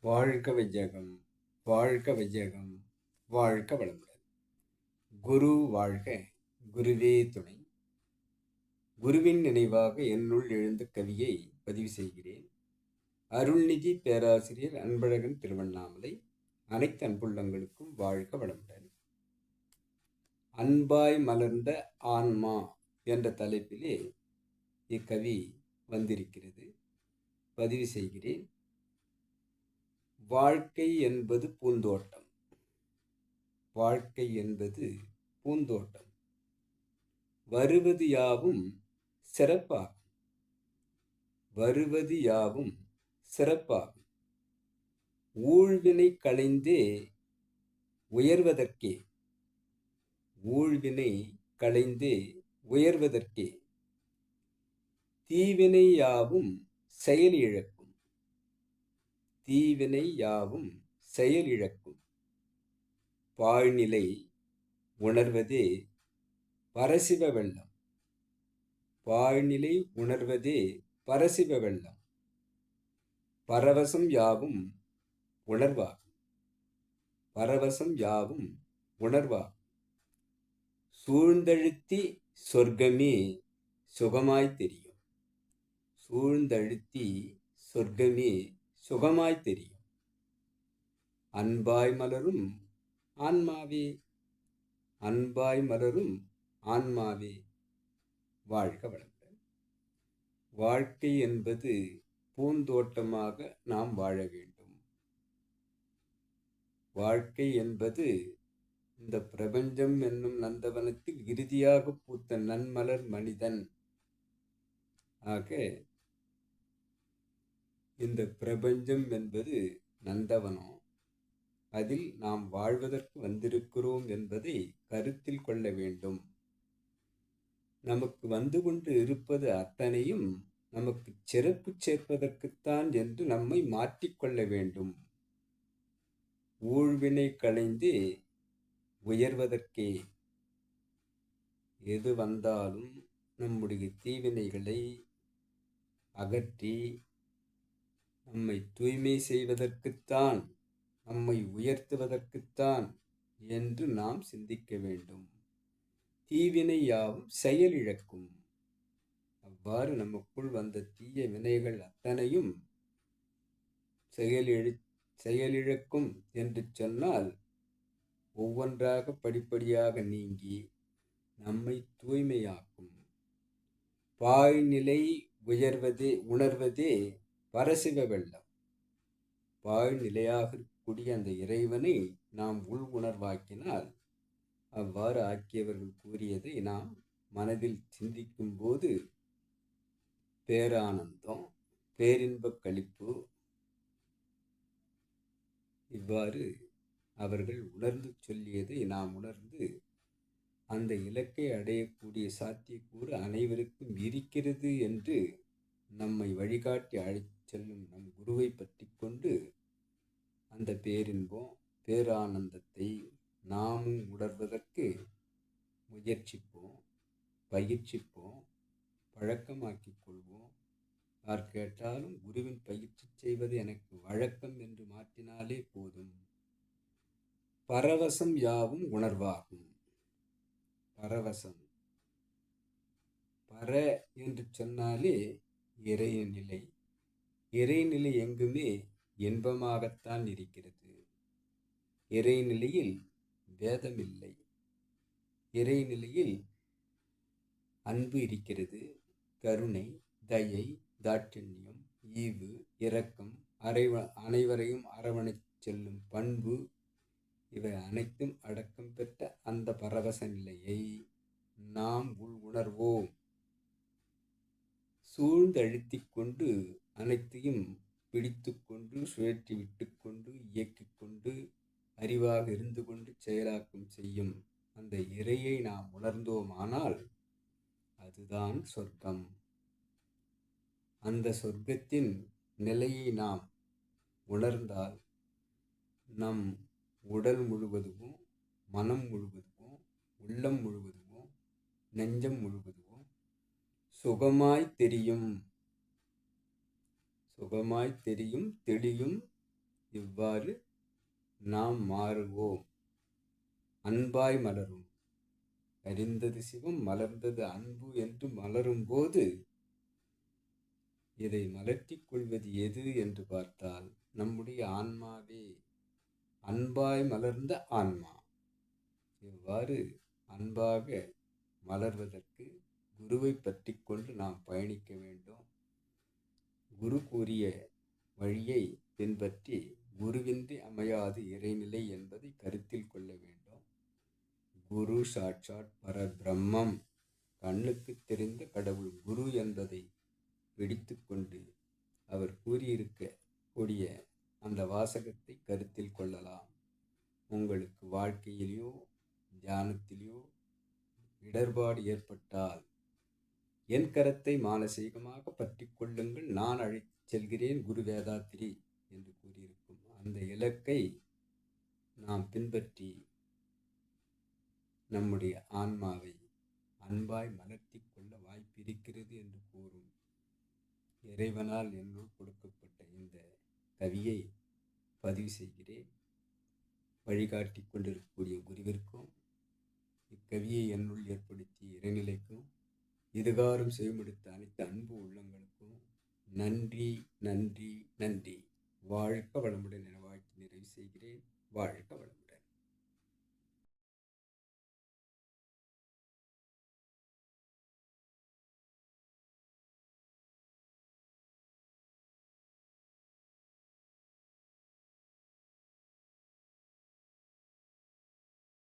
வாழ்க வையகம், வாழ்க வையகம், வாழ்க வளமுடன். குரு வாழ்க, குருவே துணை. குருவின் நினைவாக என்னுள் எழுந்த கவியை பதிவு செய்கிறேன். அருள்நிதி பேராசிரியர் அன்பழகன் திருவண்ணாமலை. அனைத்து அன்புள்ளங்களுக்கும் வாழ்க வளமுடன். அன்பாய் மலர்ந்த ஆன்மா என்ற தலைப்பிலே இக்கவி வந்திருக்கிறது. பதிவு செய்கிறேன். வாழ்க்கை என்பது பூந்தோட்டம். வாழ்க்கை என்பது பூந்தோட்டம். வருவது யாவும் சிறப்பாகும். வருவது யாவும் சிறப்பாகும். ஊழ்வினை களைந்தே உயர்வதற்கே. ஊழ்வினை களைந்தே உயர்வதற்கே. தீவினை யாவும் செயல் இழக்கும். தீவினை யாவும் செயல் இழக்கும். பாழ்நிலை உணர்வதே பரசிவ வெள்ளம். பாழ்நிலை உணர்வதே பரசிவ வெள்ளம். பரவசம் யாவும் உணர்வாகும். பரவசம் யாவும் உணர்வாகும். சூழ்ந்தழுத்தி சொர்க்கமே சுகமாய் தெரியும். சூழ்ந்தழுத்தி சொர்க்கமே சுகமாய் தெரியும். அன்பாய் மலரும் ஆன்மாவே. அன்பாய் மலரும் ஆன்மாவே. வாழ்க வளமுடன். வாழ்க்கை என்பது பூந்தோட்டமாக நாம் வாழ வேண்டும். வாழ்க்கை என்பது இந்த பிரபஞ்சம் என்னும் நந்தவனத்தில் இறுதியாக பூத்த நன்மலர் மனிதன். ஆக இந்த பிரபஞ்சம் என்பது நந்தவனம். அதில் நாம் வாழ்வதற்கு வந்திருக்கிறோம் என்பதை கருத்தில் கொள்ள வேண்டும். நமக்கு வந்து கொண்டு இருப்பது அத்தனையும் நமக்கு சிறப்பு சேர்ப்பதற்குத்தான் என்று நம்மை மாற்றிக்கொள்ள வேண்டும். ஊழ்வினை களைந்து உயர்வதற்கே. எது வந்தாலும் நம்முடைய தீவினைகளை அகற்றி நம்மை தூய்மை செய்வதற்குத்தான், நம்மை உயர்த்துவதற்குத்தான் என்று நாம் சிந்திக்க வேண்டும். தீவினை யாவும் செயலிழக்கும். அவ்வாறு நமக்குள் வந்த தீய வினைகள் அத்தனையும் செயலிழக்கும் என்று சொன்னால், ஒவ்வொன்றாக படிப்படியாக நீங்கி நம்மை தூய்மையாக்கும். பாழ்நிலை உணர்வதே பரசிவ வெள்ளம். பாழ்நிலையாக இருக்கக்கூடிய அந்த இறைவனை நாம் உள் உணர்வாக்கினால், அவ்வாறு ஆக்கியவர்கள் கூறியதை நாம் மனதில் சிந்திக்கும் போது பேரானந்தம், பேரின்பக் களிப்பு, இவ்வாறு அவர்கள் உணர்ந்து சொல்லியதை நாம் உணர்ந்து அந்த இலக்கை அடையக்கூடிய சாத்தியக்கூறு அனைவருக்கும் இருக்கிறது என்று நம்மை வழிகாட்டி அழைத்து செல்லும் நம் குருவை பற்றி கொண்டு அந்த பேரின்பம், பேரானந்தத்தை நாமும் உணர்வதற்கு முயற்சிப்போம், பயிற்சிப்போம், பழக்கமாக்கிக் கொள்வோம். யார் கேட்டாலும் குருவின் பயிற்சி செய்வது எனக்கு வழக்கம் என்று மாற்றினாலே போதும். பரவசம் யாவும் உணர்வாகும். பரவசம், பர என்று சொன்னாலே இறைநிலை. இறைநிலை எங்குமே இன்பமாகத்தான் இருக்கிறது. இறைநிலையில் வேதமில்லை. இறைநிலையில் அன்பு இருக்கிறது. கருணை, தயை, தாட்சண்யம், ஈவு, இரக்கம், அனைவரையும் அரவணைத்து செல்லும் பண்பு, இவை அனைத்தும் அடக்கம் பெற்ற அந்த பரவச நிலையை நாம் உள் உணர்வோம். சூழ்ந்தழுத்தி கொண்டு அனைத்தையும் பிடித்து கொண்டு சுழற்றி விட்டு கொண்டு இயக்கிக் கொண்டு அறிவாக இருந்து கொண்டு செயலாக்கம் செய்யும் அந்த இறையை நாம் உணர்ந்தோமானால் அதுதான் சொர்க்கம். அந்த சொர்க்கத்தின் நிலையை நாம் உணர்ந்தால் நம் உடல் முழுவதும், மனம் முழுவதும், உள்ளம் முழுவதும், நெஞ்சம் முழுவதும் சுகமாய் தெரியும். சுகமாய் தெரியும், தெளியும் இவ்வாறு நாம் மாறுவோம், அன்பாய் மலரும். அறிந்தது சிவம் மலர்ந்தது அன்பு என்று மலரும் போது இதை மலர்த்திக் கொள்வது எது என்று பார்த்தால் நம்முடைய ஆன்மாவே, அன்பாய் மலர்ந்த ஆன்மா. இவ்வாறு அன்பாக மலர்வதற்கு குருவை பற்றி கொண்டு நாம் பயணிக்க வேண்டும். குரு கூறிய வழியை பின்பற்றி குருவின்றி அமையாது இறைநிலை என்பதை கருத்தில் கொள்ள வேண்டும். குரு சாட்சாத் பரபிரம்மம், கண்ணுக்கு தெரிந்த கடவுள் குரு என்பதை பிடித்து கொண்டு அவர் கூறியிருக்க கூடிய அந்த வாசகத்தை கருத்தில் கொள்ளலாம். உங்களுக்கு வாழ்க்கையிலேயோ தியானத்திலேயோ இடர்பாடு ஏற்பட்டால் என் கரத்தை மானசீகமாக பற்றி கொள்ளுங்கள், நான் அழைத்துச் செல்கிறேன் குரு வேதாத்திரி என்று கூறியிருக்கும் அந்த இலக்கை நாம் பின்பற்றி நம்முடைய ஆன்மாவை அன்பாய் மலர்த்தி கொள்ள வாய்ப்பு இருக்கிறது என்று கூறும் இறைவனால் என்னுள் கொடுக்கப்பட்ட இந்த கவியை பதிவு செய்கிறேன். வழிகாட்டி கொண்டிருக்கக்கூடிய குருவிற்கும் இக்கவியை என்னுள் ஏற்படுத்திய இறைநிலைக்கும் இதுகாரும் செய்மெடுத்த அனைத்து அன்பு உள்ளங்களுக்கும் நன்றி நன்றி நன்றி. வாழ்க வளமுடன் என வாழ்த்து நிறைவு செய்கிறேன். வாழ்க வளமுடன்.